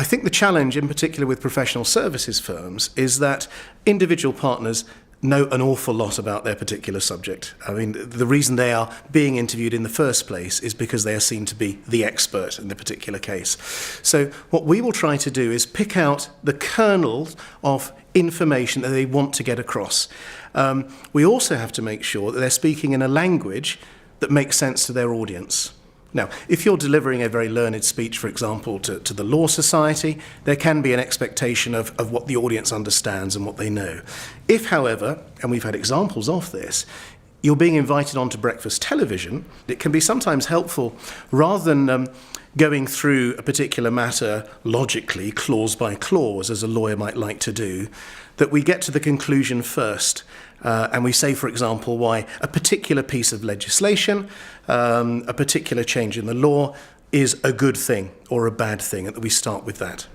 I think the challenge, in particular with professional services firms, is that individual partners know an awful lot about their particular subject. I mean, the reason they are being interviewed in the first place is because they are seen to be the expert in the particular case. So what we will try to do is pick out the kernel of information that they want to get across. We also have to make sure that they're speaking in a language that makes sense to their audience. Now, if you're delivering a very learned speech, for example, to the Law Society, there can be an expectation of what the audience understands and what they know. If, however, and we've had examples of this, you're being invited onto breakfast television, it can be sometimes helpful, rather than going through a particular matter logically, clause by clause, as a lawyer might like to do, that we get to the conclusion first. And we say, for example, why a particular piece of legislation, a particular change in the law is a good thing or a bad thing, and that we start with that.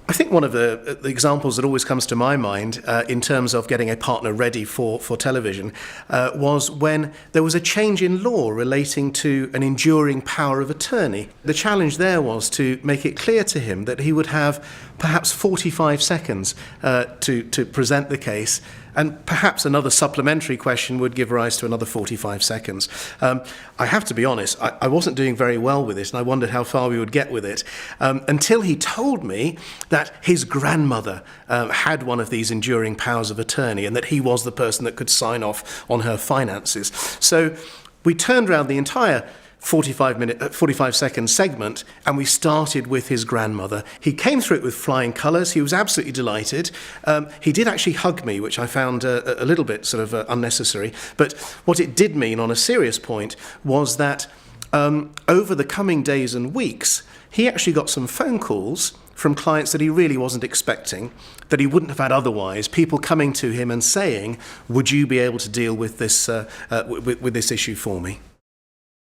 I think one of the examples that always comes to my mind in terms of getting a partner ready for television was when there was a change in law relating to an enduring power of attorney. The challenge there was to make it clear to him that he would have perhaps 45 seconds to present the case, and perhaps another supplementary question would give rise to another 45 seconds. I have to be honest, I wasn't doing very well with this, and I wondered how far we would get with it, until he told me that his grandmother had one of these enduring powers of attorney, and that he was the person that could sign off on her finances. So we turned around the entire 45-second segment, and we started with his grandmother. He came through it with flying colours. He was absolutely delighted. He did actually hug me, which I found a little bit sort of unnecessary. But what it did mean on a serious point was that over the coming days and weeks, he actually got some phone calls from clients that he really wasn't expecting, that he wouldn't have had otherwise, people coming to him and saying, would you be able to deal with this, with this issue for me?